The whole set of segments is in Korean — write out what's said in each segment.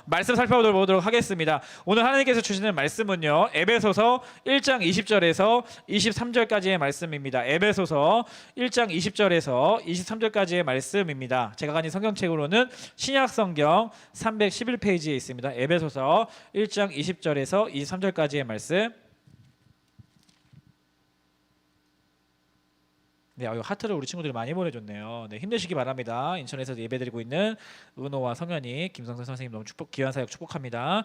말씀 살펴보도록 하겠습니다. 오늘 하나님께서 주시는 말씀은요, 에베소서 1장 20절에서 23절까지의 말씀입니다. 에베소서 1장 20절에서 23절까지의 말씀입니다. 제가 가진 성경책으로는 신약성경 311페이지에 있습니다. 에베소서 1장 20절에서 23절까지의 말씀. 네, 하트를 우리 친구들이 많이 보내줬네요. 네, 힘내시기 바랍니다. 인천에서 예배드리고 있는 은호와 성현이, 김성선 선생님 너무 귀한 사역 축복합니다.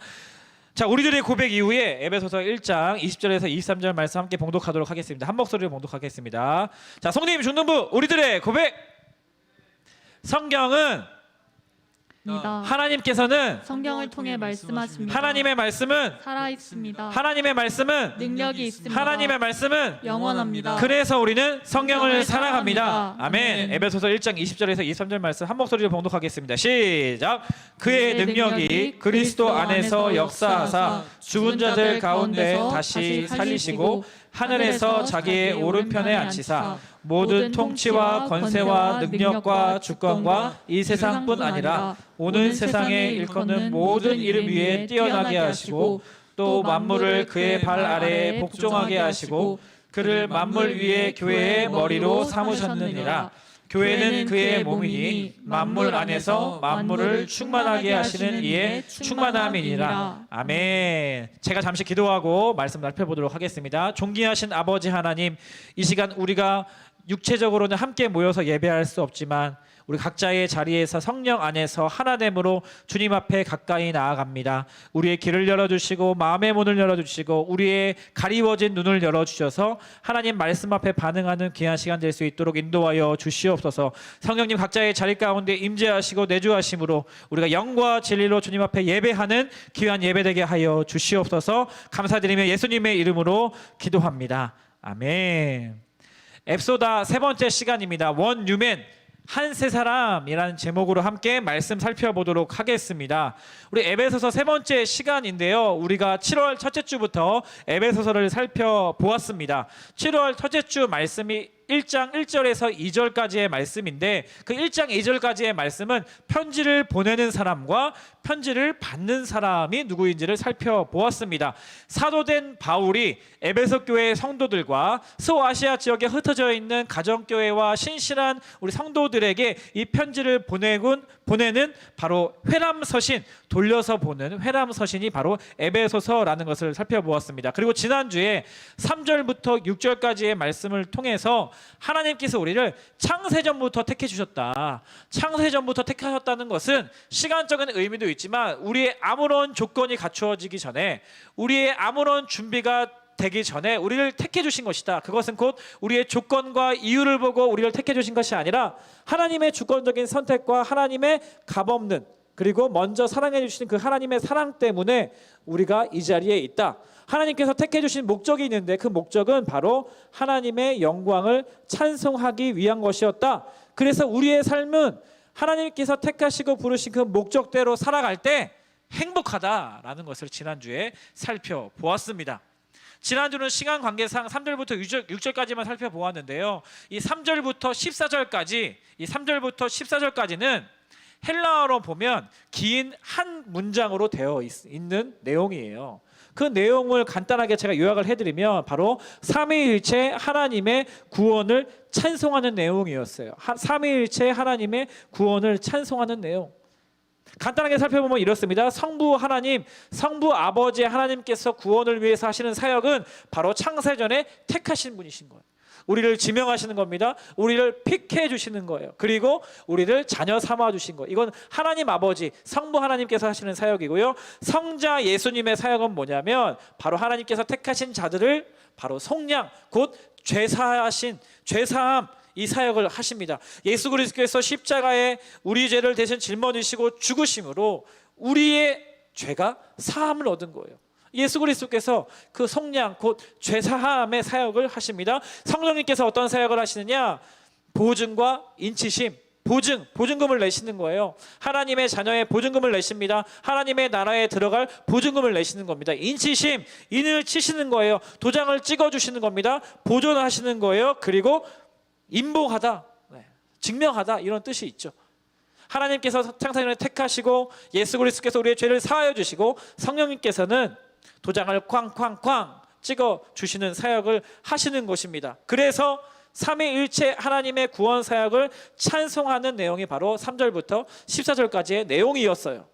자, 우리들의 고백 이후에 에베소서 1장 20절에서 23절 말씀 함께 봉독하도록 하겠습니다. 한 목소리로 봉독하겠습니다. 자, 성님 중등부 우리들의 고백. 성경은 하나님께서는 성경을 통해 말씀하십니다. 하나님의 말씀은 살아 있습니다. 하나님의 말씀은 능력이 있습니다. 하나님의 말씀은 영원합니다. 그래서 우리는 성경을 사랑합니다. 사랑합니다. 아멘. 에베소서 1장 20절에서 23절 말씀 한 목소리로 봉독하겠습니다. 시작. 그의 능력이 그리스도 안에서 역사하사 죽은 자들 가운데 다시 살리시고 하늘에서 자기의 오른편에 앉히사 모든 통치와 권세와 능력과 주권과 이 세상뿐 아니라 오는 세상에 일컫는 모든 이름 위에 뛰어나게 하시고 또 만물을 그의 발 아래에 복종하게 하시고 그를 만물 위에 교회의 머리로 삼으셨느니라. 교회는 그의 몸이니 만물 안에서 만물을 충만하게 하시는 이의 충만함이니라. 아멘. 제가 잠시 기도하고 말씀 살펴보도록 하겠습니다. 존귀하신 아버지 하나님, 이 시간 우리가 육체적으로는 함께 모여서 예배할 수 없지만 우리 각자의 자리에서 성령 안에서 하나됨으로 주님 앞에 가까이 나아갑니다. 우리의 길을 열어주시고 마음의 문을 열어주시고 우리의 가리워진 눈을 열어주셔서 하나님 말씀 앞에 반응하는 귀한 시간 될 수 있도록 인도하여 주시옵소서. 성령님 각자의 자리 가운데 임재하시고 내주하심으로 우리가 영과 진리로 주님 앞에 예배하는 귀한 예배되게 하여 주시옵소서. 감사드리며 예수님의 이름으로 기도합니다. 아멘. 앱소다 세 번째 시간입니다. 원 뉴맨 한 세 사람이라는 제목으로 함께 말씀 살펴보도록 하겠습니다. 우리 에베소서 세 번째 시간인데요, 우리가 7월 첫째 주부터 에베소서를 살펴보았습니다. 7월 첫째 주 말씀이 1장 1절에서 2절까지의 말씀인데, 그 1장 2절까지의 말씀은 편지를 보내는 사람과 편지를 받는 사람이 누구인지를 살펴보았습니다. 사도된 바울이 에베소 교회의 성도들과 소아시아 지역에 흩어져 있는 가정교회와 신실한 우리 성도들에게 이 편지를 보내는 바로 회람서신, 돌려서 보는 회람서신이 바로 에베소서라는 것을 살펴보았습니다. 그리고 지난주에 3절부터 6절까지의 말씀을 통해서 하나님께서 우리를 창세전부터 택해 주셨다. 창세전부터 택하셨다는 것은 시간적인 의미도 있지만 우리의 아무런 조건이 갖추어지기 전에, 우리의 아무런 준비가 되기 전에 우리를 택해 주신 것이다. 그것은 곧 우리의 조건과 이유를 보고 우리를 택해 주신 것이 아니라 하나님의 주권적인 선택과 하나님의 값없는, 그리고 먼저 사랑해 주시는 그 하나님의 사랑 때문에 우리가 이 자리에 있다. 하나님께서 택해 주신 목적이 있는데 그 목적은 바로 하나님의 영광을 찬송하기 위한 것이었다. 그래서 우리의 삶은 하나님께서 택하시고 부르신 그 목적대로 살아갈 때 행복하다라는 것을 지난주에 살펴보았습니다. 지난주는 시간 관계상 3절부터 6절까지만 살펴보았는데요, 이 3절부터 14절까지는 헬라어로 보면 긴 한 문장으로 되어 있는 내용이에요. 그 내용을 간단하게 제가 요약을 해드리면 바로 삼위일체 하나님의 구원을 찬송하는 내용이었어요. 삼위일체 하나님의 구원을 찬송하는 내용. 간단하게 살펴보면 이렇습니다. 성부 하나님, 성부 아버지 하나님께서 구원을 위해서 하시는 사역은 바로 창세전에 택하신 분이신 거예요. 우리를 지명하시는 겁니다. 우리를 픽해 주시는 거예요. 그리고 우리를 자녀 삼아 주신 거예요. 이건 하나님 아버지, 성부 하나님께서 하시는 사역이고요. 성자 예수님의 사역은 뭐냐면 바로 하나님께서 택하신 자들을 바로 속량, 곧 죄사함, 이 사역을 하십니다. 예수 그리스도께서 십자가에 우리 죄를 대신 짊어지시고 죽으심으로 우리의 죄가 사함을 얻은 거예요. 예수 그리스도께서 그 속량, 곧 죄사함의 사역을 하십니다. 성령님께서 어떤 사역을 하시느냐? 보증과 인치심, 보증금을 내시는 거예요. 하나님의 자녀의 보증금을 내십니다. 하나님의 나라에 들어갈 보증금을 내시는 겁니다. 인치심, 인을 치시는 거예요. 도장을 찍어주시는 겁니다. 보존하시는 거예요. 그리고 인봉하다, 증명하다, 이런 뜻이 있죠. 하나님께서 창세전에 택하시고 예수 그리스도께서 우리의 죄를 사하여 주시고 성령님께서는 도장을 쾅쾅쾅 찍어 주시는 사역을 하시는 것입니다. 그래서 삼위일체 하나님의 구원 사역을 찬송하는 내용이 바로 3절부터 14절까지의 내용이었어요.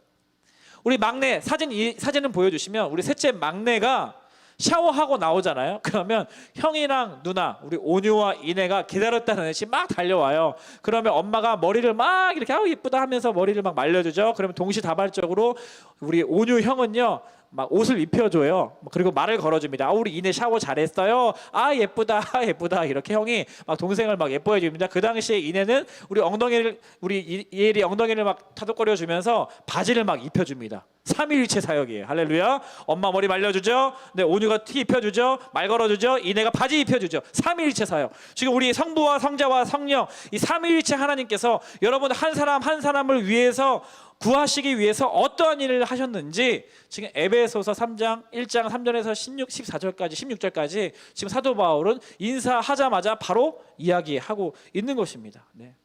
우리 막내 사진은 보여주시면 우리 셋째 막내가 샤워하고 나오잖아요. 그러면 형이랑 누나 우리 온유와 이내가 기다렸다는 듯이 막 달려와요. 그러면 엄마가 머리를 막 이렇게 아우 예쁘다 하면서 머리를 막 말려주죠. 그러면 동시다발적으로 우리 온유 형은요 막 옷을 입혀줘요. 그리고 말을 걸어줍니다. 아, 우리 이내 샤워 잘했어요. 아 예쁘다 예쁘다 이렇게 형이 막 동생을 막 예뻐해 줍니다. 그 당시에 이내는 우리 이엘이 엉덩이를 막 타덕거려 주면서 바지를 막 입혀줍니다. 삼위일체 사역이에요. 할렐루야. 엄마 머리 말려주죠. 네, 온유가 티 입혀주죠. 말 걸어주죠. 이내가 바지 입혀주죠. 삼위일체 사역. 지금 우리 성부와 성자와 성령 이 삼위일체 하나님께서 여러분 한 사람 한 사람을 위해서 구하시기 위해서 어떠한 일을 하셨는지 지금 에베소서 3장 1장 3절에서 14절까지 16절까지 지금 사도 바울은 인사하자마자 바로 이야기하고 있는 것입니다. 네.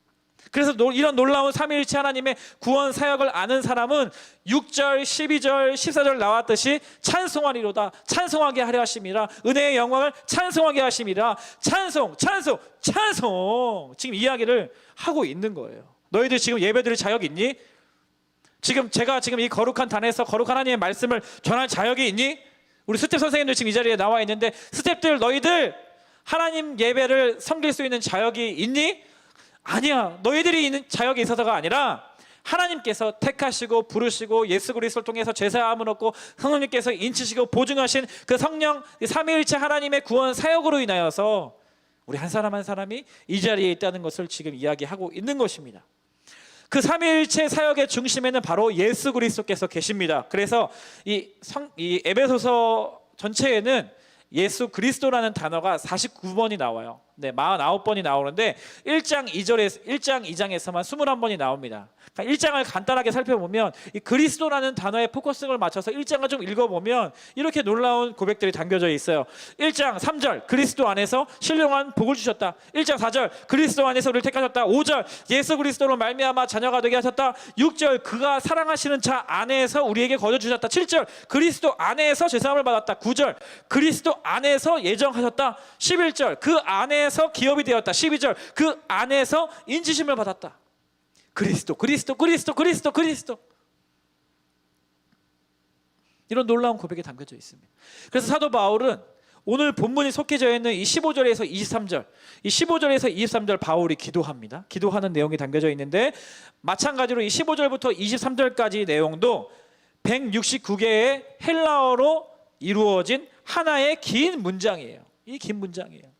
그래서 이런 놀라운 삼위일체 하나님의 구원 사역을 아는 사람은 6절, 12절, 14절 나왔듯이 찬송하리로다. 찬송하게 하려 하심이라. 은혜의 영광을 찬송하게 하심이라. 찬송, 찬송, 찬송. 지금 이야기를 하고 있는 거예요. 너희들 지금 예배드릴 자격 있니? 제가 지금 이 거룩한 단에서 거룩한 하나님의 말씀을 전할 자격이 있니? 우리 스텝 선생님들 지금 이 자리에 나와 있는데 스텝들 너희들 하나님 예배를 섬길 수 있는 자격이 있니? 아니야. 너희들이 있는 자격이 있어서가 아니라 하나님께서 택하시고 부르시고 예수 그리스도를 통해서 죄사함을 얻고 성령님께서 인치시고 보증하신 그 성령 삼위일체 하나님의 구원 사역으로 인하여서 우리 한 사람 한 사람이 이 자리에 있다는 것을 지금 이야기하고 있는 것입니다. 그 삼위일체 사역의 중심에는 바로 예수 그리스도께서 계십니다. 그래서 이 에베소서 전체에는 예수 그리스도라는 단어가 49번이 나와요. 네, 49번이 나오는데 1장 2장에서만 21번이 나옵니다. 그러니까 1장을 간단하게 살펴보면 이 그리스도라는 단어에 포커스를 맞춰서 1장을 좀 읽어보면 이렇게 놀라운 고백들이 담겨져 있어요. 1장 3절 그리스도 안에서 신령한 복을 주셨다. 1장 4절 그리스도 안에서 우리를 택하셨다. 5절 예수 그리스도로 말미암아 자녀가 되게 하셨다. 6절 그가 사랑하시는 자 안에서 우리에게 거저 주셨다. 7절 그리스도 안에서 죄사함을 받았다. 9절 그리스도 안에서 예정하셨다. 11절 그 안에서 기업이 되었다. 12절 그 안에서 인지심을 받았다. 그리스도 이런 놀라운 고백이 담겨져 있습니다. 그래서 사도 바울은 오늘 본문이 속해져 있는 이 15절에서 23절 이 15절에서 23절 바울이 기도합니다. 기도하는 내용이 담겨져 있는데 마찬가지로 이 15절부터 23절까지 내용도 169개의 헬라어로 이루어진 하나의 긴 문장이에요. 이 긴 문장이에요.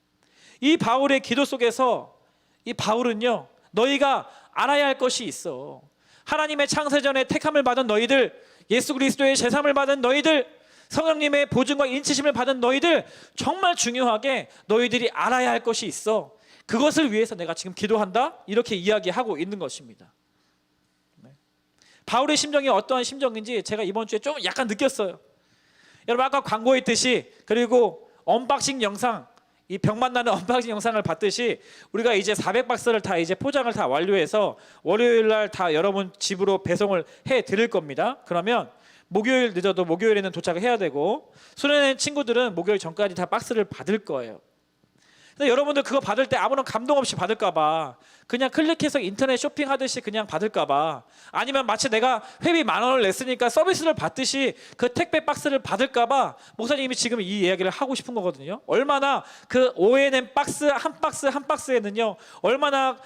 이 바울의 기도 속에서 이 바울은요 너희가 알아야 할 것이 있어. 하나님의 창세전에 택함을 받은 너희들, 예수 그리스도의 제사함을 받은 너희들, 성령님의 보증과 인치심을 받은 너희들, 정말 중요하게 너희들이 알아야 할 것이 있어. 그것을 위해서 내가 지금 기도한다. 이렇게 이야기하고 있는 것입니다. 네. 바울의 심정이 어떠한 심정인지 제가 이번 주에 좀 약간 느꼈어요. 여러분 아까 광고했듯이 그리고 언박싱 영상 이 병 만나는 언박싱 영상을 봤듯이 우리가 이제 400박스를 다 이제 포장을 다 완료해서 월요일 날 다 여러분 집으로 배송을 해 드릴 겁니다. 그러면 목요일 늦어도 목요일에는 도착을 해야 되고 수련회 친구들은 목요일 전까지 다 박스를 받을 거예요. 근데 여러분들 그거 받을 때 아무런 감동 없이 받을까봐 그냥 클릭해서 인터넷 쇼핑하듯이 그냥 받을까봐 아니면 마치 내가 회비 10,000원을 냈으니까 서비스를 받듯이 그 택배 박스를 받을까봐 목사님이 지금 이 이야기를 하고 싶은 거거든요. 얼마나 그 ONM 박스 한 박스에는요 얼마나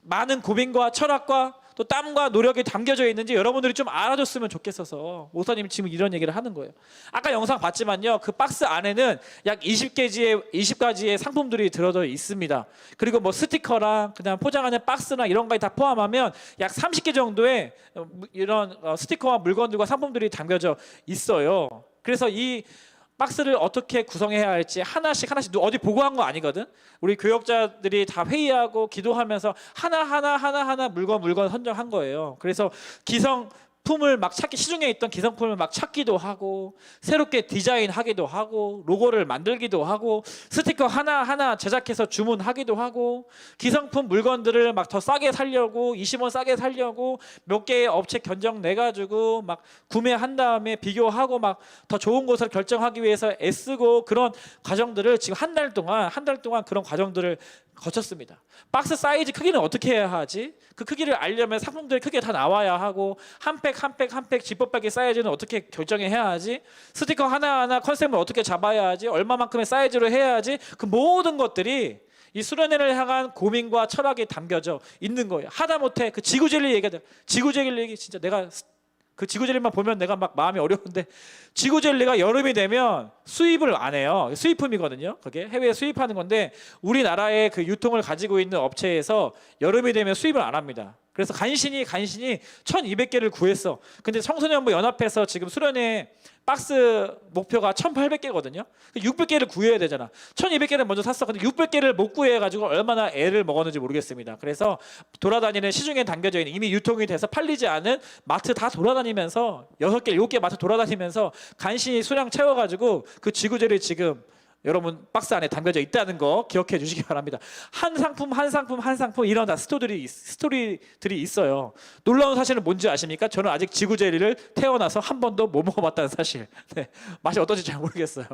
많은 고민과 철학과 또 땀과 노력이 담겨져 있는지 여러분들이 좀 알아줬으면 좋겠어서 목사님이 지금 이런 얘기를 하는 거예요. 아까 영상 봤지만요 그 박스 안에는 약 20가지의 상품들이 들어져 있습니다. 그리고 뭐 스티커랑 그다음 포장하는 박스나 이런 거에 다 포함하면 약 30개 정도의 이런 스티커와 물건들과 상품들이 담겨져 있어요. 그래서 이 박스를 어떻게 구성해야 할지 하나씩 어디 보고한 거 아니거든. 우리 교역자들이 다 회의하고 기도하면서 하나 물건 선정한 거예요. 그래서 기성 품을 막 찾기, 시중에 있던 기성품을 막 찾기도 하고 새롭게 디자인하기도 하고 로고를 만들기도 하고 스티커 하나하나 제작해서 주문하기도 하고 기성품 물건들을 막 더 싸게 살려고 20원 싸게 살려고 몇 개의 업체 견적 내가지고 막 구매한 다음에 비교하고 막 더 좋은 곳을 결정하기 위해서 애쓰고 그런 과정들을 지금 한 달 동안 그런 과정들을 거쳤습니다. 박스 사이즈 크기는 어떻게 해야 하지? 그 크기를 알려면 상품들이 크게 다 나와야 하고 한 팩 지퍼백의 사이즈는 어떻게 결정해야 하지? 스티커 하나하나 컨셉을 어떻게 잡아야 하지? 얼마만큼의 사이즈로 해야 하지? 그 모든 것들이 이 수련회를 향한 고민과 철학이 담겨져 있는 거예요. 하다못해 그 지구젤리 얘기 진짜 내가 그 지구젤리만 보면 내가 막 마음이 어려운데 지구젤리가 여름이 되면 수입을 안 해요. 수입품이거든요. 그게 해외에 수입하는 건데 우리나라의 그 유통을 가지고 있는 업체에서 여름이 되면 수입을 안 합니다. 그래서 간신히 1200개를 구했어. 근데 청소년부 연합회에서 지금 수련회 박스 목표가 1800개거든요. 600개를 구해야 되잖아. 1200개를 먼저 샀어. 근데 600개를 못 구해가지고 얼마나 애를 먹었는지 모르겠습니다. 그래서 돌아다니는 시중에 담겨져 있는 이미 유통이 돼서 팔리지 않은 마트 다 돌아다니면서 6개, 7개 마트 돌아다니면서 간신히 수량 채워가지고 그 지구젤리 지금 여러분 박스 안에 담겨져 있다는 거 기억해 주시기 바랍니다. 한 상품 이런 다 스토리들이 있어요. 놀라운 사실은 뭔지 아십니까? 저는 아직 지구젤리를 태어나서 한 번도 못 먹어봤다는 사실. 네, 맛이 어떤지 잘 모르겠어요.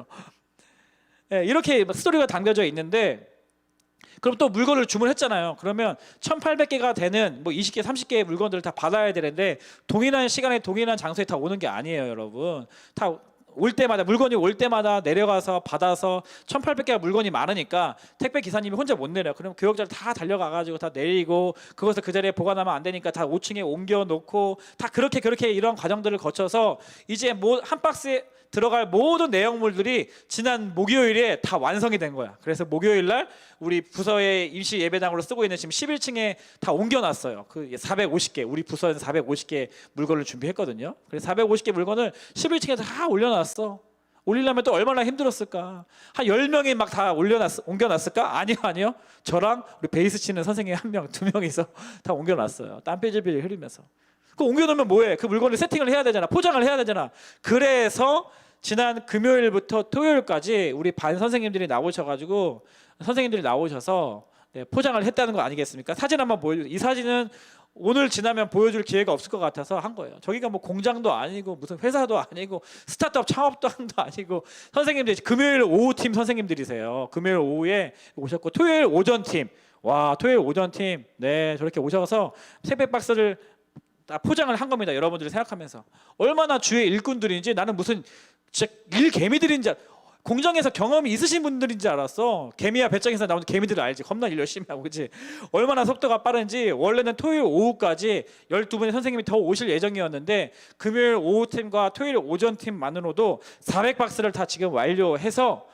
네, 이렇게 스토리가 담겨져 있는데 그럼 또 물건을 주문했잖아요. 그러면 1800개가 되는 뭐 20개, 30개의 물건들을 다 받아야 되는데 동일한 시간에 동일한 장소에 다 오는 게 아니에요, 여러분. 다 올 때마다 물건이 올 때마다 내려가서 받아서 1800개가 물건이 많으니까 택배 기사님이 혼자 못 내려. 그럼 교역자를 다 달려가가지고 다 내리고 그것을 그 자리에 보관하면 안 되니까 다 5층에 옮겨 놓고 다 그렇게 이런 과정들을 거쳐서 이제 뭐 한 박스에 들어갈 모든 내용물들이 지난 목요일에 다 완성이 된 거야. 그래서 목요일 날 우리 부서의 임시 예배당으로 쓰고 있는 지금 11층에 다 옮겨놨어요. 그 450개 우리 부서에서 450개 물건을 준비했거든요. 그래서 450개 물건을 11층에 다 올려놨어. 올리려면 또 얼마나 힘들었을까? 한 10명이 막 다 옮겨놨을까? 아니요. 저랑 우리 베이스 치는 선생님 1명, 2명이서 다 옮겨놨어요. 땀 삐질삐질 흐리면서. 그 옮겨놓으면 뭐해? 그 물건을 세팅을 해야 되잖아. 포장을 해야 되잖아. 그래서 지난 금요일부터 토요일까지 우리 반 선생님들이 나오셔가지고 선생님들이 나오셔서 포장을 했다는 거 아니겠습니까? 사진 한번 보여주세요. 이 사진은 오늘 지나면 보여줄 기회가 없을 것 같아서 한 거예요. 저기가 뭐 공장도 아니고 무슨 회사도 아니고 스타트업 창업단도 아니고 선생님들이 금요일 오후 팀 선생님들이세요. 금요일 오후에 오셨고 토요일 오전 팀. 와, 토요일 오전 팀. 네, 저렇게 오셔서 택배 박스를 다 포장을 한 겁니다. 여러분들이 생각하면서 얼마나 주의 일꾼들인지 나는 무슨 진짜 일 개미들인지 공장에서 경험이 있으신 분들인 줄 알았어. 개미야 배짱에서 나오는 개미들을 알지. 겁나 일 열심히 하고 그치. 얼마나 속도가 빠른지. 원래는 토요일 오후까지 12분의 선생님이 더 오실 예정이었는데 금요일 오후 팀과 토요일 오전 팀만으로도 400박스를 다 지금 완료해서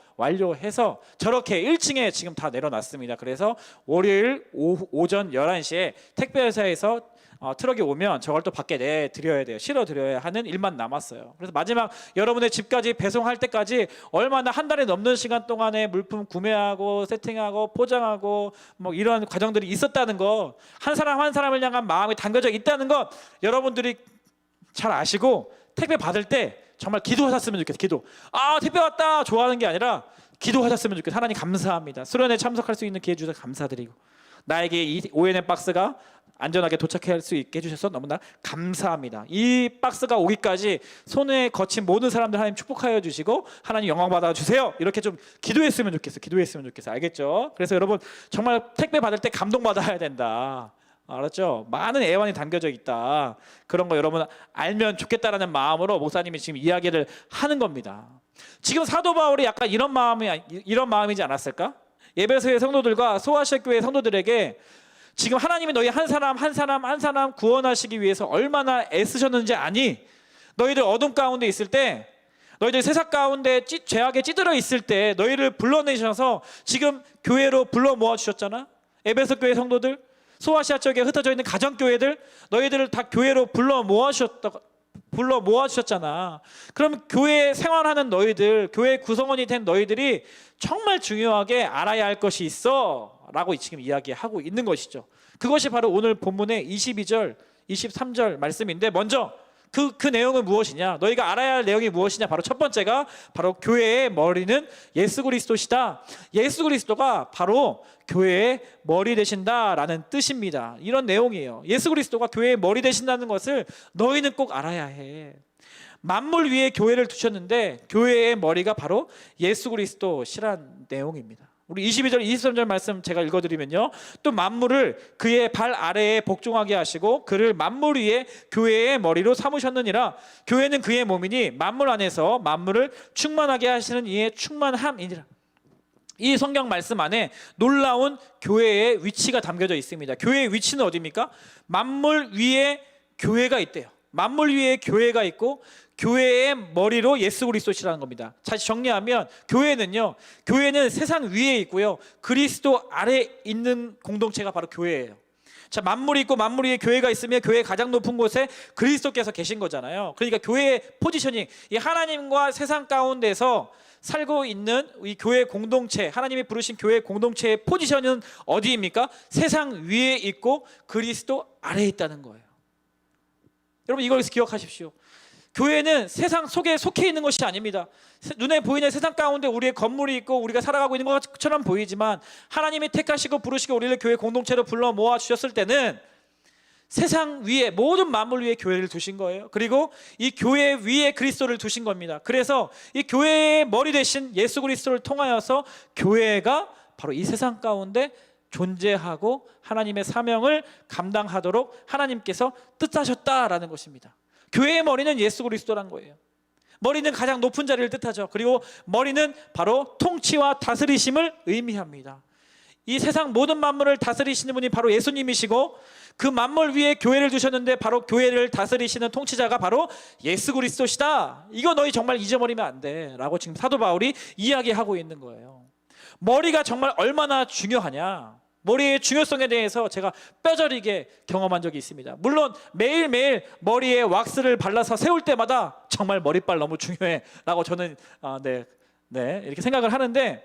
저렇게 1층에 지금 다 내려놨습니다. 그래서 월요일 오전 11시에 택배회사에서 트럭이 오면 저걸 또 밖에 내드려야 돼요. 실어드려야 하는 일만 남았어요. 그래서 마지막 여러분의 집까지 배송할 때까지 얼마나 한 달이 넘는 시간 동안에 물품 구매하고 세팅하고 포장하고 뭐 이런 과정들이 있었다는 거, 한 사람 한 사람을 향한 마음이 담겨져 있다는 것 여러분들이 잘 아시고 택배 받을 때 정말 기도하셨으면 좋겠어요. 기도. 택배 왔다 좋아하는 게 아니라 기도하셨으면 좋겠어요. 하나님 감사합니다. 수련회 참석할 수 있는 기회 주셔서 감사드리고 나에게 이 ONM 박스가 안전하게 도착할 수 있게 해주셔서 너무나 감사합니다. 이 박스가 오기까지 손에 거친 모든 사람들 하나님 축복하여 주시고 하나님 영광 받아 주세요. 이렇게 좀 기도했으면 좋겠어요. 알겠죠? 그래서 여러분 정말 택배 받을 때 감동받아야 된다. 알았죠? 많은 애환이 담겨져 있다. 그런 거 여러분 알면 좋겠다라는 마음으로 목사님이 지금 이야기를 하는 겁니다. 지금 사도 바울이 약간 이런 마음이지 않았을까? 에베소의 성도들과 소아시아 교회 성도들에게 지금 하나님이 너희 한 사람 구원하시기 위해서 얼마나 애쓰셨는지 아니? 너희들 어둠 가운데 있을 때, 너희들 세상 가운데 죄악에 찌들어 있을 때 너희를 불러내셔서 지금 교회로 불러 모아주셨잖아. 에베소 교회 성도들, 소아시아 쪽에 흩어져 있는 가정교회들, 너희들을 다 교회로 불러 모아주셨잖아. 그럼 교회 생활하는 너희들, 교회 구성원이 된 너희들이 정말 중요하게 알아야 할 것이 있어 라고 지금 이야기하고 있는 것이죠. 그것이 바로 오늘 본문의 22절, 23절 말씀인데 먼저 그 내용은 무엇이냐? 너희가 알아야 할 내용이 무엇이냐? 바로 첫 번째가 바로 교회의 머리는 예수 그리스도시다. 예수 그리스도가 바로 교회의 머리 되신다라는 뜻입니다. 이런 내용이에요. 예수 그리스도가 교회의 머리 되신다는 것을 너희는 꼭 알아야 해. 만물 위에 교회를 두셨는데 교회의 머리가 바로 예수 그리스도시란 내용입니다. 우리 22절 23절 말씀 제가 읽어드리면요, 또 만물을 그의 발 아래에 복종하게 하시고 그를 만물 위에 교회의 머리로 삼으셨느니라. 교회는 그의 몸이니 만물 안에서 만물을 충만하게 하시는 이의 충만함이니라. 이 성경 말씀 안에 놀라운 교회의 위치가 담겨져 있습니다. 교회의 위치는 어디입니까? 만물 위에 교회가 있대요. 만물 위에 교회가 있고 교회의 머리로 예수 그리스도시라는 겁니다. 다시 정리하면 교회는 세상 위에 있고요, 그리스도 아래에 있는 공동체가 바로 교회예요. 자, 만물이 있고 만물 위에 교회가 있으면 교회의 가장 높은 곳에 그리스도께서 계신 거잖아요. 그러니까 교회의 포지셔닝, 이 하나님과 세상 가운데서 살고 있는 이 교회 공동체, 하나님이 부르신 교회 공동체의 포지션은 어디입니까? 세상 위에 있고 그리스도 아래에 있다는 거예요. 여러분, 이걸 기억하십시오. 교회는 세상 속에 속해 있는 것이 아닙니다. 눈에 보이는 세상 가운데 우리의 건물이 있고 우리가 살아가고 있는 것처럼 보이지만 하나님이 택하시고 부르시고 우리를 교회 공동체로 불러 모아 주셨을 때는 세상 위에, 모든 만물 위에 교회를 두신 거예요. 그리고 이 교회 위에 그리스도를 두신 겁니다. 그래서 이 교회의 머리 되신 예수 그리스도를 통하여서 교회가 바로 이 세상 가운데 존재하고 하나님의 사명을 감당하도록 하나님께서 뜻하셨다라는 것입니다. 교회의 머리는 예수 그리스도란 거예요. 머리는 가장 높은 자리를 뜻하죠. 그리고 머리는 바로 통치와 다스리심을 의미합니다. 이 세상 모든 만물을 다스리시는 분이 바로 예수님이시고 그 만물 위에 교회를 두셨는데 바로 교회를 다스리시는 통치자가 바로 예수 그리스도시다. 이거 너희 정말 잊어버리면 안 돼 라고 지금 사도 바울이 이야기하고 있는 거예요. 머리가 정말 얼마나 중요하냐, 머리의 중요성에 대해서 제가 뼈저리게 경험한 적이 있습니다. 물론 매일매일 머리에 왁스를 발라서 세울 때마다 정말 머리빨 너무 중요해 라고 저는 이렇게 생각을 하는데,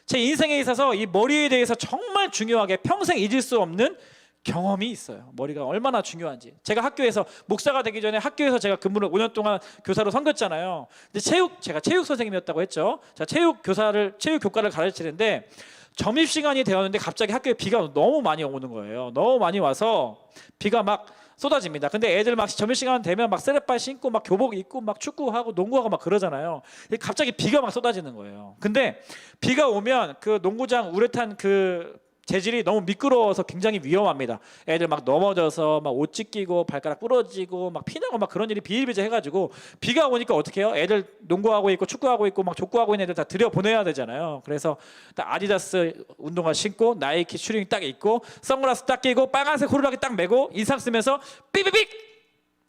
제 인생에 있어서 이 머리에 대해서 정말 중요하게 평생 잊을 수 없는 경험이 있어요. 머리가 얼마나 중요한지. 제가 학교에서 목사가 되기 전에 학교에서 제가 근무를 5년 동안 교사로 섬겼잖아요. 근데 제가 체육 선생님이었다고 했죠. 제가 체육 교과를 가르치는데 점심시간이 되었는데 갑자기 학교에 비가 너무 많이 오는 거예요. 너무 많이 와서 비가 막 쏟아집니다. 근데 애들 막 점심시간 되면 막 세레빨 신고 막 교복 입고 막 축구하고 농구하고 막 그러잖아요. 갑자기 비가 막 쏟아지는 거예요. 근데 비가 오면 그 농구장 우레탄 그 재질이 너무 미끄러워서 굉장히 위험합니다. 애들 막 넘어져서 막 옷 찢기고 발가락 부러지고 막 피나고 막 그런 일이 비일비재 해가지고, 비가 오니까 어떻게 해요? 애들 농구하고 있고 축구하고 있고 막 족구하고 있는 애들 다 들여보내야 되잖아요. 그래서 딱 아디다스 운동화 신고 나이키 슈링 딱 입고 선글라스 딱 끼고 빨간색 호루라기 딱 메고 인상 쓰면서 삐삐삐,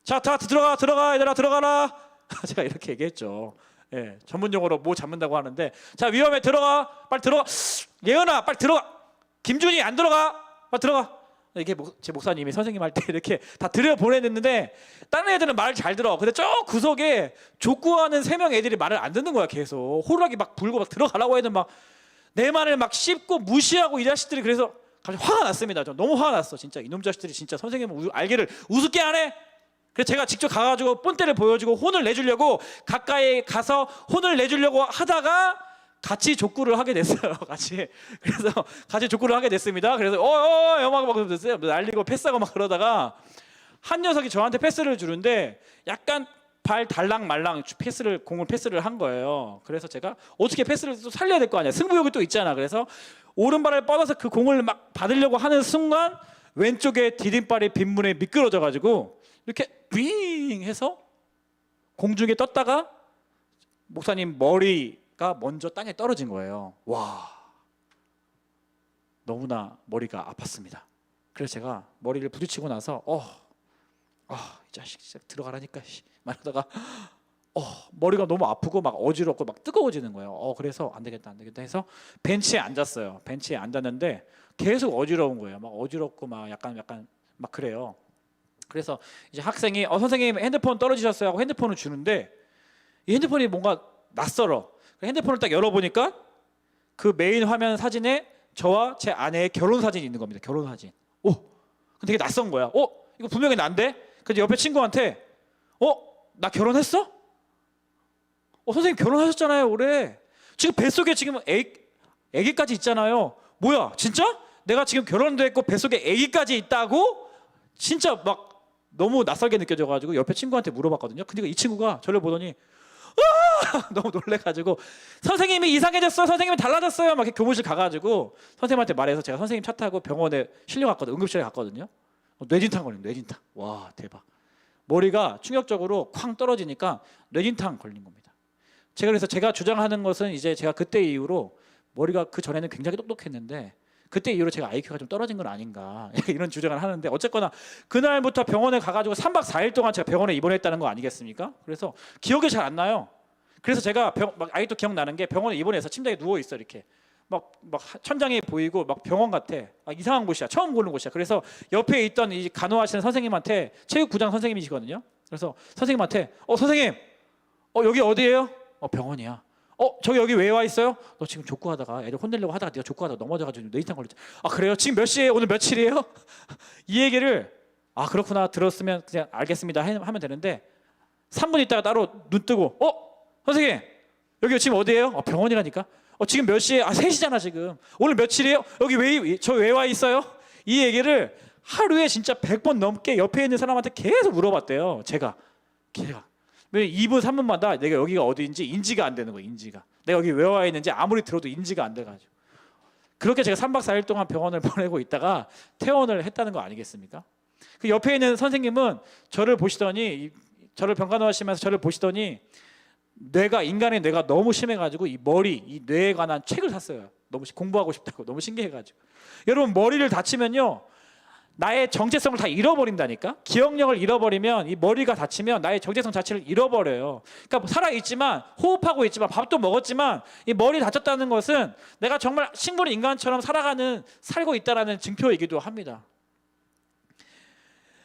자 다 들어가 얘들아 들어가라. 제가 이렇게 얘기했죠. 예, 전문 용어로 뭐 잡는다고 하는데, 자 위험해, 들어가, 빨리 들어가, 예은아 빨리 들어가, 김준이 안 들어가, 빨리 들어가. 이게 제 목사님이 선생님 할 때 이렇게 다 들여보내는데 다른 애들은 말을 잘 들어. 근데 저 구석에 족구하는 3명 애들이 말을 안 듣는 거야. 계속 호루라기 막 불고 막 들어가라고 해도 막 내 말을 막 씹고 무시하고 이 자식들이. 그래서 갑자기 화가 났습니다. 저 너무 화가 났어. 진짜 이놈 자식들이 진짜 선생님 알게를 우습게 하네. 그래서 제가 직접 가가지고 본때를 보여주고 혼을 내주려고 가까이 가서 혼을 내주려고 하다가 같이 족구를 하게 됐어요. 그래서 같이 족구를 하게 됐습니다. 그래서 막 됐어요. 날리고 패스하고 막 그러다가 한 녀석이 저한테 패스를 주는데 약간 발 달랑말랑 공을 패스를 한 거예요. 그래서 제가 어떻게 패스를 또 살려야 될 거 아니야. 승부욕이 또 있잖아. 그래서 오른발을 뻗어서 그 공을 막 받으려고 하는 순간 왼쪽에 디딤발이 빗물에 미끄러져 가지고 이렇게 윙 해서 공중에 떴다가 목사님 머리가 먼저 땅에 떨어진 거예요. 와, 너무나 머리가 아팠습니다. 그래서 제가 머리를 부딪히고 나서 이 자식 진짜 들어가라니까 말하다가 머리가 너무 아프고 막 어지럽고 막 뜨거워지는 거예요. 그래서 안 되겠다 해서 벤치에 앉았어요. 벤치에 앉았는데 계속 어지러운 거예요. 막 어지럽고 막 약간 막 그래요. 그래서 이제 학생이 선생님 핸드폰 떨어지셨어요 하고 핸드폰을 주는데 이 핸드폰이 뭔가 낯설어. 핸드폰을 딱 열어보니까 그 메인 화면 사진에 저와 제 아내의 결혼 사진이 있는 겁니다. 결혼 사진. 되게 낯선 거야. 이거 분명히 난데? 그래서 옆에 친구한테 나 결혼했어? 선생님 결혼하셨잖아요 올해. 지금 뱃속에 지금 애기까지 있잖아요. 뭐야 진짜? 내가 지금 결혼도 했고 뱃속에 애기까지 있다고? 진짜 막 너무 낯설게 느껴져가지고 옆에 친구한테 물어봤거든요. 근데 이 친구가 저를 보더니 너무 놀래가지고 선생님이 이상해졌어, 선생님이 달라졌어요 막 이렇게 교무실 가가지고 선생님한테 말해서 제가 선생님 차 타고 병원에 실려갔거든요. 응급실에 갔거든요. 뇌진탕 걸린 뇌진탕. 와 대박. 머리가 충격적으로 쾅 떨어지니까 뇌진탕 걸린 겁니다. 그래서 제가 주장하는 것은 이제 제가 그때 이후로 머리가 그 전에는 굉장히 똑똑했는데 그때 이후로 제가 IQ가 좀 떨어진 건 아닌가 이런 주장을 하는데, 어쨌거나 그날부터 병원에 가가지고 3박 4일 동안 제가 병원에 입원했다는 거 아니겠습니까? 그래서 기억이 잘 안 나요. 그래서 제가 막 아직도 기억나는 게 병원에 입원해서 침대에 누워 있어 이렇게 막 천장이 보이고 막 병원 같아. 이상한 곳이야. 처음 보는 곳이야. 그래서 옆에 있던 이 간호하시는 선생님한테, 체육부장 선생님이시거든요. 그래서 선생님한테 선생님 여기 어디예요? 병원이야. 저기 여기 왜 와 있어요? 너 지금 족구하다가 애들 혼내려고 하다가 네가 족구하다가 넘어져가지고 뇌진탕 걸렸지. 그래요? 지금 몇 시에 오늘 며칠이에요? 이 얘기를 그렇구나 들었으면 그냥 알겠습니다 하면 되는데 3분 있다가 따로 눈 뜨고 선생님 여기 지금 어디예요? 병원이라니까. 지금 몇 시에? 3시잖아 지금. 오늘 며칠이에요? 여기 왜 와 있어요? 이 얘기를 하루에 진짜 100번 넘게 옆에 있는 사람한테 계속 물어봤대요. 제가 2분 3분마다 내가 여기가 어디인지 인지가 안 되는 거예요. 인지가 내가 여기 왜 와 있는지 아무리 들어도 인지가 안 돼가지고. 그렇게 제가 3박 4일 동안 병원을 보내고 있다가 퇴원을 했다는 거 아니겠습니까? 그 옆에 있는 선생님은 저를 보시더니, 저를 병간호하시면서 저를 보시더니 인간의 뇌가 너무 심해가지고 이 뇌에 관한 책을 샀어요. 너무 공부하고 싶다고. 너무 신기해가지고. 여러분 머리를 다치면요 나의 정체성을 다 잃어버린다니까. 기억력을 잃어버리면, 이 머리가 다치면 나의 정체성 자체를 잃어버려요. 그러니까 살아있지만, 호흡하고 있지만, 밥도 먹었지만 이 머리 다쳤다는 것은 내가 정말 식물 인간처럼 살고 있다는 증표이기도 합니다.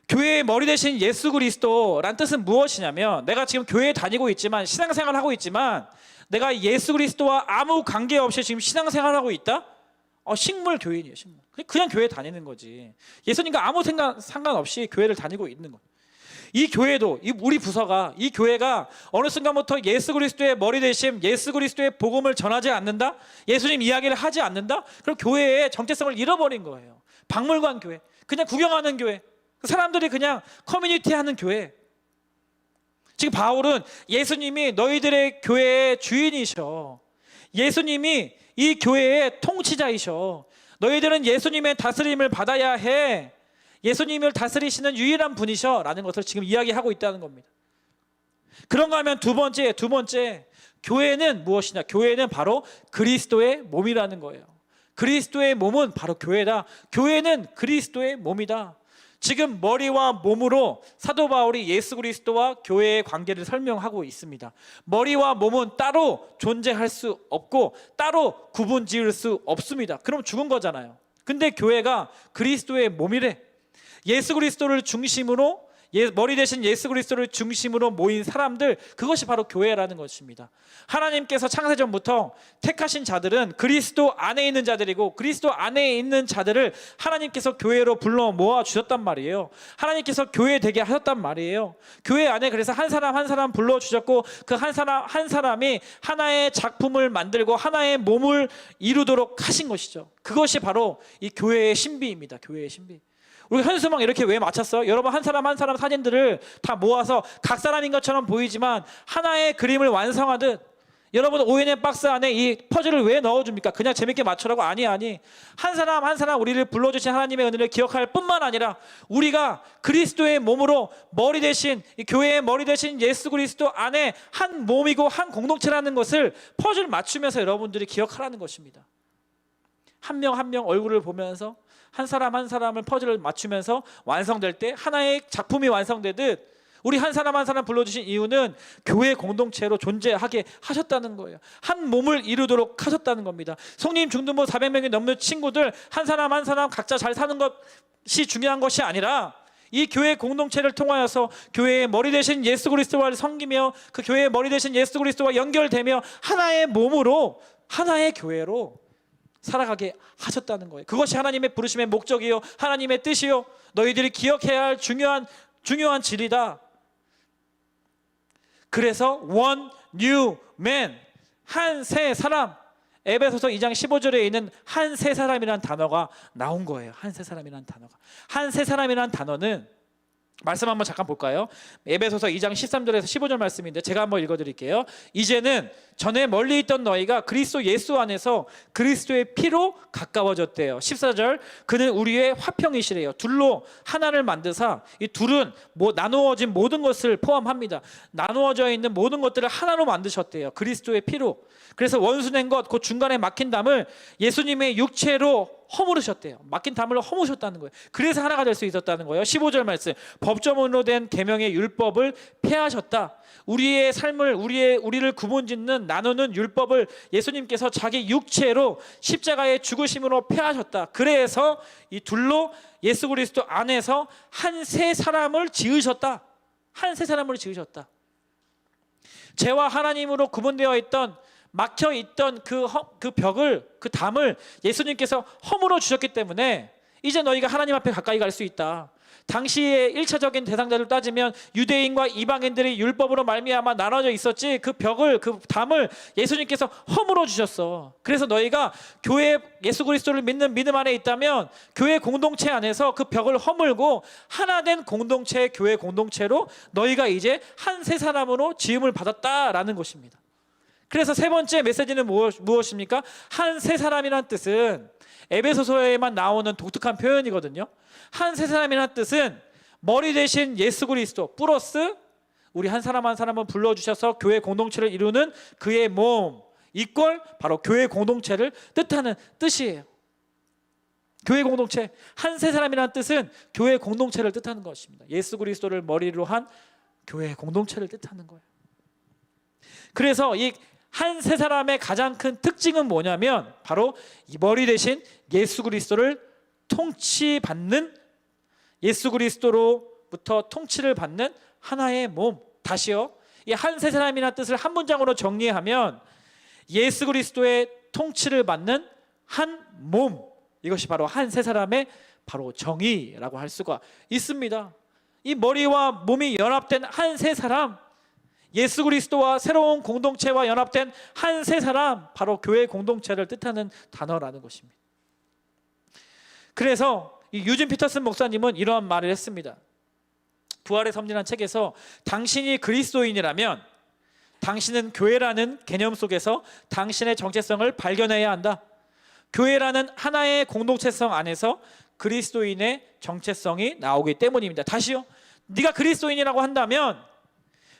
교회의 머리 대신 예수 그리스도란 뜻은 무엇이냐면, 내가 지금 교회에 다니고 있지만, 신앙생활을 하고 있지만 내가 예수 그리스도와 아무 관계없이 지금 신앙생활을 하고 있다? 식물 교인이에요. 식물. 그냥 교회 다니는 거지. 예수님과 아무 상관없이 교회를 다니고 있는 거예요. 이 교회도, 우리 부서가, 이 교회가 어느 순간부터 예수 그리스도의 머리 대신 예수 그리스도의 복음을 전하지 않는다? 예수님 이야기를 하지 않는다? 그럼 교회의 정체성을 잃어버린 거예요. 박물관 교회, 그냥 구경하는 교회, 사람들이 그냥 커뮤니티 하는 교회. 지금 바울은 예수님이 너희들의 교회의 주인이셔. 예수님이 이 교회의 통치자이셔. 너희들은 예수님의 다스림을 받아야 해. 예수님을 다스리시는 유일한 분이셔 라는 것을 지금 이야기하고 있다는 겁니다. 그런가 하면 두 번째, 교회는 무엇이냐? 교회는 바로 그리스도의 몸이라는 거예요. 그리스도의 몸은 바로 교회다. 교회는 그리스도의 몸이다. 지금 머리와 몸으로 사도 바울이 예수 그리스도와 교회의 관계를 설명하고 있습니다. 머리와 몸은 따로 존재할 수 없고 따로 구분 지을 수 없습니다. 그럼 죽은 거잖아요. 근데 교회가 그리스도의 몸이래. 예수 그리스도를 중심으로, 머리 대신 예수 그리스도를 중심으로 모인 사람들, 그것이 바로 교회라는 것입니다. 하나님께서 창세전부터 택하신 자들은 그리스도 안에 있는 자들이고, 그리스도 안에 있는 자들을 하나님께서 교회로 불러 모아 주셨단 말이에요. 하나님께서 교회 되게 하셨단 말이에요. 교회 안에 그래서 한 사람 한 사람 불러 주셨고, 그 한 사람 한 사람이 하나의 작품을 만들고 하나의 몸을 이루도록 하신 것이죠. 그것이 바로 이 교회의 신비입니다. 교회의 신비. 우리 현수막 이렇게 왜 맞췄어? 여러분 한 사람 한 사람 사진들을 다 모아서 각 사람인 것처럼 보이지만 하나의 그림을 완성하듯, 여러분 ONM 박스 안에 이 퍼즐을 왜 넣어줍니까? 그냥 재밌게 맞추라고? 아니. 한 사람 한 사람 우리를 불러주신 하나님의 은혜를 기억할 뿐만 아니라 우리가 그리스도의 몸으로 머리 대신, 이 교회의 머리 대신 예수 그리스도 안에 한 몸이고 한 공동체라는 것을 퍼즐 맞추면서 여러분들이 기억하라는 것입니다. 한 명 한 명 얼굴을 보면서 한 사람 한 사람을 퍼즐을 맞추면서 완성될 때 하나의 작품이 완성되듯, 우리 한 사람 한 사람 불러주신 이유는 교회 공동체로 존재하게 하셨다는 거예요. 한 몸을 이루도록 하셨다는 겁니다. 성님 중등부 400명이 넘는 친구들 한 사람 한 사람 각자 잘 사는 것이 중요한 것이 아니라, 이 교회 공동체를 통하여서 교회의 머리 대신 예수 그리스도와 섬기며 그 교회의 머리 대신 예수 그리스도와 연결되며 하나의 몸으로, 하나의 교회로 살아가게 하셨다는 거예요. 그것이 하나님의 부르심의 목적이요, 하나님의 뜻이요, 너희들이 기억해야 할 중요한 진리다. 그래서 one new man, 한 새 사람. 에베소서 2장 15절에 있는 한 새 사람이라는 단어가 나온 거예요. 한 새 사람이라는 단어가. 한 새 사람이라는 단어는 말씀 한번 잠깐 볼까요? 에베소서 2장 13절에서 15절 말씀인데 제가 한번 읽어드릴게요. 이제는 전에 멀리 있던 너희가 그리스도 예수 안에서 그리스도의 피로 가까워졌대요. 14절, 그는 우리의 화평이시래요. 둘로 하나를 만드사, 이 둘은 나누어진 모든 것을 포함합니다. 나누어져 있는 모든 것들을 하나로 만드셨대요. 그리스도의 피로. 그래서 원수된 것, 그 중간에 막힌 담을 예수님의 육체로 허물으셨대요. 막힌 담을 허무셨다는 거예요. 그래서 하나가 될 수 있었다는 거예요. 15절 말씀, 법조문으로 된 계명의 율법을 폐하셨다. 우리의 삶을, 우리를 구분짓는 나누는 율법을 예수님께서 자기 육체로 십자가의 죽으심으로 폐하셨다. 그래서 이 둘로 예수 그리스도 안에서 한 새 사람을 지으셨다. 한 새 사람을 지으셨다. 죄와 하나님으로 구분되어 있던, 막혀 있던 그 벽을, 그 담을 예수님께서 허물어 주셨기 때문에 이제 너희가 하나님 앞에 가까이 갈 수 있다. 당시의 1차적인 대상자를 따지면 유대인과 이방인들이 율법으로 말미암아 나눠져 있었지, 그 벽을, 그 담을 예수님께서 허물어 주셨어. 그래서 너희가 교회, 예수 그리스도를 믿는 믿음 안에 있다면 교회 공동체 안에서 그 벽을 허물고 하나된 공동체, 교회 공동체로 너희가 이제 한 새 사람으로 지음을 받았다라는 것입니다. 그래서 세 번째 메시지는 무엇입니까? 한 새 사람이란 뜻은 에베소서에만 나오는 독특한 표현이거든요. 한 새 사람이란 뜻은 머리 대신 예수 그리스도 플러스 우리 한 사람 한 사람을 불러주셔서 교회 공동체를 이루는 그의 몸, 이꼴 바로 교회 공동체를 뜻하는 뜻이에요. 교회 공동체, 한 새 사람이란 뜻은 교회 공동체를 뜻하는 것입니다. 예수 그리스도를 머리로 한 교회 공동체를 뜻하는 거예요. 그래서 이 한 새 사람의 가장 큰 특징은 뭐냐면 바로 이 머리 대신 예수 그리스도를 통치받는, 예수 그리스도로부터 통치를 받는 하나의 몸. 다시요, 이 한 새 사람이라는 뜻을 한 문장으로 정리하면 예수 그리스도의 통치를 받는 한 몸, 이것이 바로 한 새 사람의 바로 정의라고 할 수가 있습니다. 이 머리와 몸이 연합된 한 새 사람, 예수 그리스도와 새로운 공동체와 연합된 한 새 사람, 바로 교회 공동체를 뜻하는 단어라는 것입니다. 그래서 이 유진 피터슨 목사님은 이러한 말을 했습니다. 부활의 섭리라는 책에서 당신이 그리스도인이라면 당신은 교회라는 개념 속에서 당신의 정체성을 발견해야 한다. 교회라는 하나의 공동체성 안에서 그리스도인의 정체성이 나오기 때문입니다. 다시요, 네가 그리스도인이라고 한다면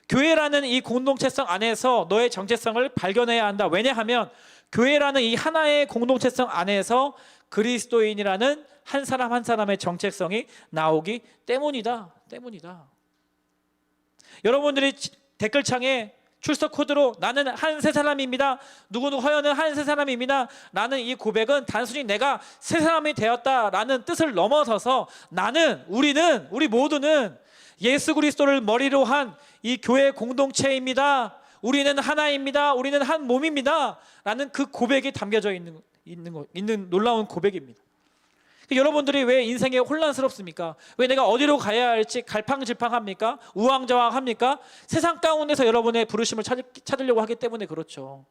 교회라는 이 공동체성 안에서 너의 정체성을 발견해야 한다. 왜냐하면 교회라는 이 하나의 공동체성 안에서 그리스도인이라는 한 사람 한 사람의 정체성이 나오기 때문이다. 여러분들이 댓글창에 출석 코드로 나는 한 새 사람입니다, 누구누구 허연은 한 새 사람입니다 라는 이 고백은 단순히 내가 새 사람이 되었다라는 뜻을 넘어서서 나는, 우리 모두는 예수 그리스도를 머리로 한 이 교회 공동체입니다. 우리는 하나입니다. 우리는 한 몸입니다 라는 그 고백이 담겨져 있는 놀라운 고백입니다. 여러분들이 왜 인생에 혼란스럽습니까? 왜 내가 어디로 가야 할지 갈팡질팡합니까? 우왕좌왕합니까? 세상 가운데서 여러분의 부르심을 찾으려고 하기 때문에 그렇죠.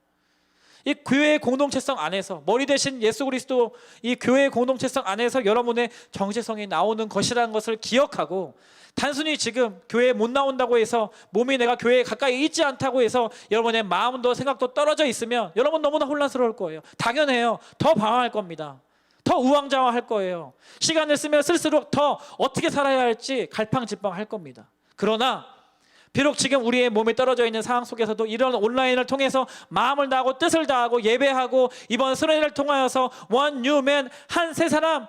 이 교회의 공동체성 안에서, 머리 대신 예수 그리스도 이 교회의 공동체성 안에서 여러분의 정체성이 나오는 것이라는 것을 기억하고, 단순히 지금 교회에 못 나온다고 해서, 몸이 내가 교회에 가까이 있지 않다고 해서 여러분의 마음도 생각도 떨어져 있으면 여러분 너무나 혼란스러울 거예요. 당연해요. 더 방황할 겁니다. 더 우왕좌왕할 거예요. 시간을 쓰면 쓸수록 더 어떻게 살아야 할지 갈팡질팡할 겁니다. 그러나 비록 지금 우리의 몸이 떨어져 있는 상황 속에서도 이런 온라인을 통해서 마음을 다하고 뜻을 다하고 예배하고 이번 수련회를 통하여서 one new man, 한 새 사람,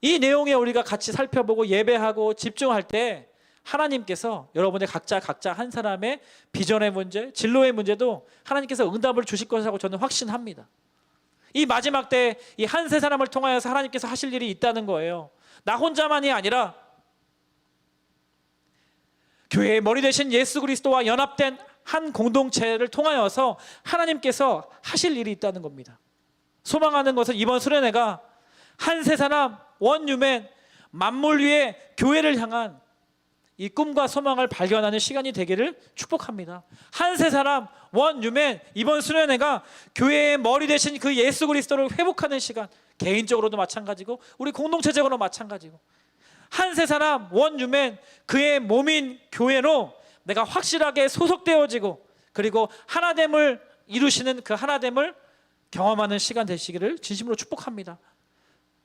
이 내용에 우리가 같이 살펴보고 예배하고 집중할 때 하나님께서 여러분의 각자 한 사람의 비전의 문제, 진로의 문제도 하나님께서 응답을 주실 것이라고 저는 확신합니다. 이 마지막 때 이 한 새 사람을 통하여서 하나님께서 하실 일이 있다는 거예요. 나 혼자만이 아니라 교회의 머리 대신 예수 그리스도와 연합된 한 공동체를 통하여서 하나님께서 하실 일이 있다는 겁니다. 소망하는 것은 이번 수련회가 한 새 사람, 원유맨, 만물 위에 교회를 향한 이 꿈과 소망을 발견하는 시간이 되기를 축복합니다. 한 세 사람 원유맨 이번 수련회가 교회의 머리 대신 그 예수 그리스도를 회복하는 시간, 개인적으로도 마찬가지고 우리 공동체적으로 마찬가지고 한 세 사람 원유맨 그의 몸인 교회로 내가 확실하게 소속되어지고 그리고 하나됨을 이루시는 그 하나됨을 경험하는 시간 되시기를 진심으로 축복합니다.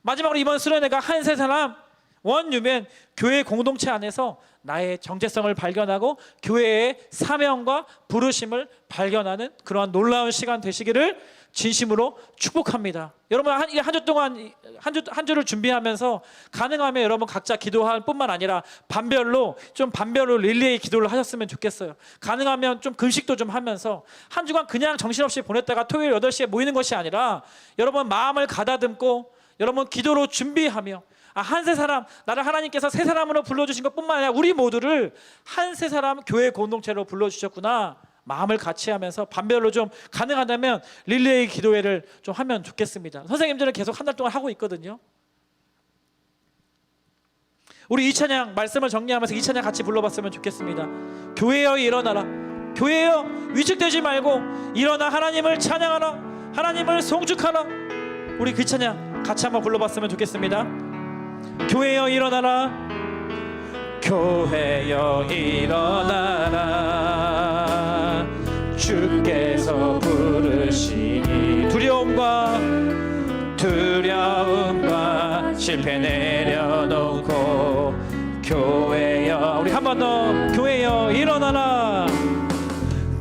마지막으로 이번 수련회가 한 세 사람 원유맨 교회 공동체 안에서 나의 정체성을 발견하고 교회의 사명과 부르심을 발견하는 그러한 놀라운 시간 되시기를 진심으로 축복합니다. 여러분 한 주 동안 한 주를 준비하면서 가능하면 여러분 각자 기도할 뿐만 아니라 반별로 릴레이 기도를 하셨으면 좋겠어요. 가능하면 좀 금식도 좀 하면서 한 주간 그냥 정신없이 보냈다가 토요일 8시에 모이는 것이 아니라 여러분 마음을 가다듬고 여러분 기도로 준비하며 한 세 사람, 나를 하나님께서 세 사람으로 불러주신 것뿐만 아니라 우리 모두를 한 세 사람 교회 공동체로 불러주셨구나 마음을 같이 하면서 반별로 좀 가능하다면 릴레이 기도회를 좀 하면 좋겠습니다. 선생님들은 계속 한 달 동안 하고 있거든요. 우리 이 찬양 말씀을 정리하면서 이 찬양 같이 불러봤으면 좋겠습니다. 교회여 일어나라, 교회여 위축되지 말고 일어나 하나님을 찬양하라, 하나님을 송축하라. 우리 그 찬양 같이 한번 불러봤으면 좋겠습니다. 교회여 일어나라, 교회여 일어나라, 주께서 부르시니 두려움과 실패 내려놓고 교회여, 우리 한 번 더 교회여 일어나라,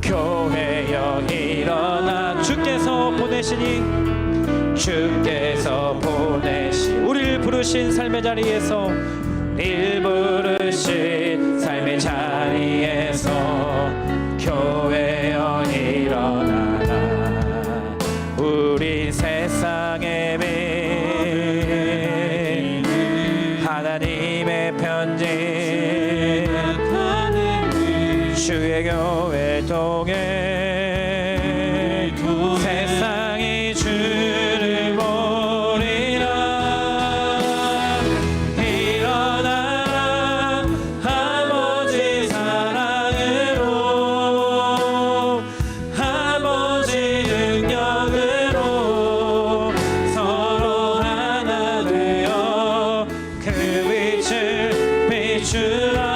교회여 일어나, 주께서 보내시니 우리를 부르신 삶의 자리에서 교회여 일어나라. 우리 세상의 빛 하나님의 편지 주의 교회 통해 세상이 주를 보리라. 일어나라 아버지 사랑으로, 아버지 능력으로 서로 하나 되어 그 빛을 비추라.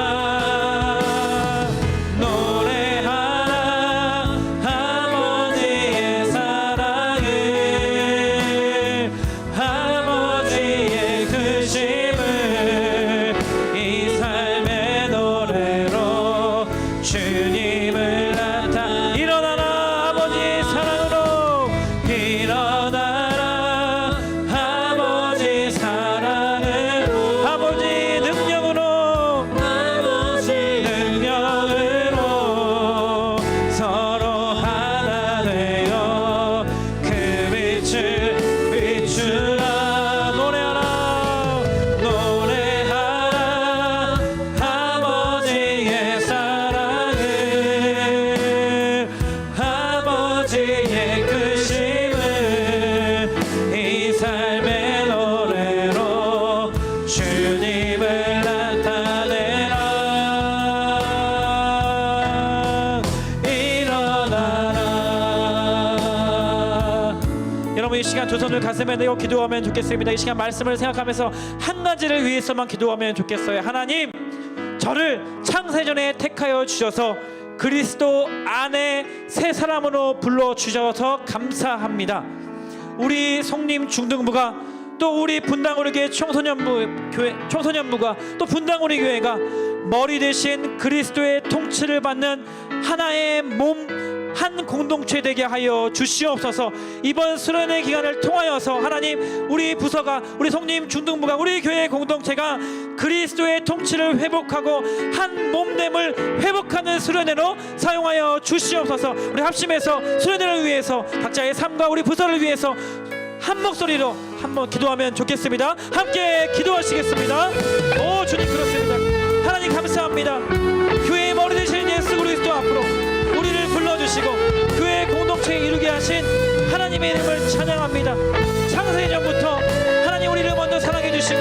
이 시간 두 손을 가슴에 대고 기도하면 좋겠습니다. 이 시간 말씀을 생각하면서 한 가지를 위해서만 기도하면 좋겠어요. 하나님, 저를 창세전에 택하여 주셔서 그리스도 안에 새 사람으로 불러주셔서 감사합니다. 우리 송림 중등부가 또 우리 분당우리 교회 청소년부가 또 분당우리 교회가 머리 대신 그리스도의 통치를 받는 하나의 몸, 한 공동체 되게 하여 주시옵소서. 이번 수련회 기간을 통하여서 하나님, 우리 부서가, 우리 성림 중등부가, 우리 교회 공동체가 그리스도의 통치를 회복하고 한 몸됨을 회복하는 수련회로 사용하여 주시옵소서. 우리 합심해서 수련회를 위해서 각자의 삶과 우리 부서를 위해서 한 목소리로 한번 기도하면 좋겠습니다. 함께 기도하시겠습니다. 오 주님, 그렇습니다. 하나님 감사합니다. 교회의 머리 되신 예수 그리스도 앞으로 우리를 불러주시고 교회 공동체에 이루게 하신 하나님의 이름을 찬양합니다. 창세전부터 하나님 우리를 먼저 사랑해 주시고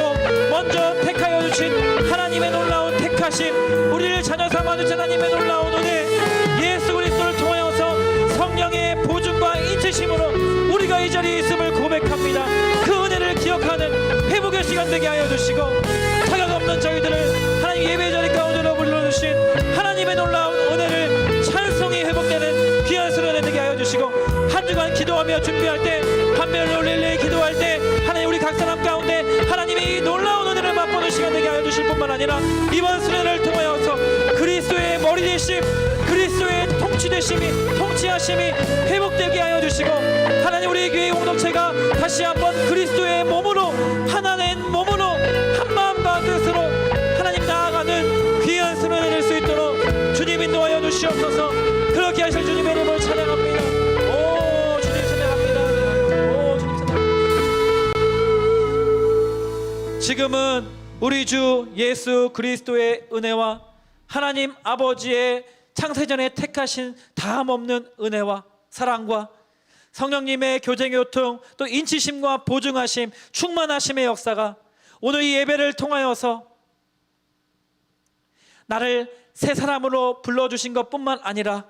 먼저 택하여 주신 하나님의 놀라운 택하심, 택하심, 우리를 자녀 삼아주신 하나님의 놀라운 은혜, 예수 그리스도를 통하여서 성령의 보증과 인치심으로 우리가 이 자리에 있음을 고백합니다. 그 은혜를 기억하는 회복의 시간 되게 하여 주시고, 자격 없는 저희들을 하나님 예배 자리 가운데로 불러주신 하나님의 놀라운 은혜를 찬송이 회복되는 귀한 수련회 되게 하여 주시고, 한 주간 기도하며 준비할 때, 한별 올릴래 기도할 때 하나님 우리 각 사람 가운데 하나님이 이 놀라운 은혜를 맛보는 시간 되게 하여 주실 뿐만 아니라 이번 수련회를 통하여서 그리스도의 머리 되심, 그리스도의 통치되심이, 통치하심이 회복되게 하여 주시고, 하나님 우리 교회 공동체가 다시 한번 그리스도의 몸으로, 하나된 몸으로 한 마음과 뜻으로 하나님 나아가는 귀한 수련회 될 수 있도록 주님 인도하여 주시옵소서. 그렇게 하실 주님의 이름을 찬양합니다. 오 주님 찬양합니다. 오 주님 찬양합니다. 지금은 우리 주 예수 그리스도의 은혜와 하나님 아버지의 창세전에 택하신 다함없는 은혜와 사랑과 성령님의 교제교통, 또 인치심과 보증하심, 충만하심의 역사가 오늘 이 예배를 통하여서 나를 새 사람으로 불러주신 것뿐만 아니라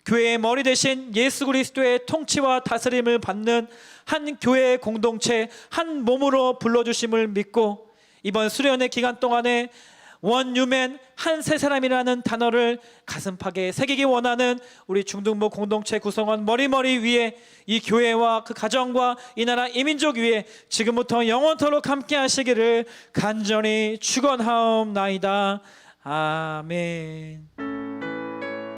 교회의 머리 되신 예수 그리스도의 통치와 다스림을 받는 한 교회 공동체, 한 몸으로 불러주심을 믿고, 이번 수련회 기간 동안에 원유맨 한 세 사람이라는 단어를 가슴팍에 새기기 원하는 우리 중등부 공동체 구성원 머리머리 위에, 이 교회와 그 가정과 이 나라 이민족 위에 지금부터 영원토록 함께 하시기를 간절히 축원하옵나이다. 아멘.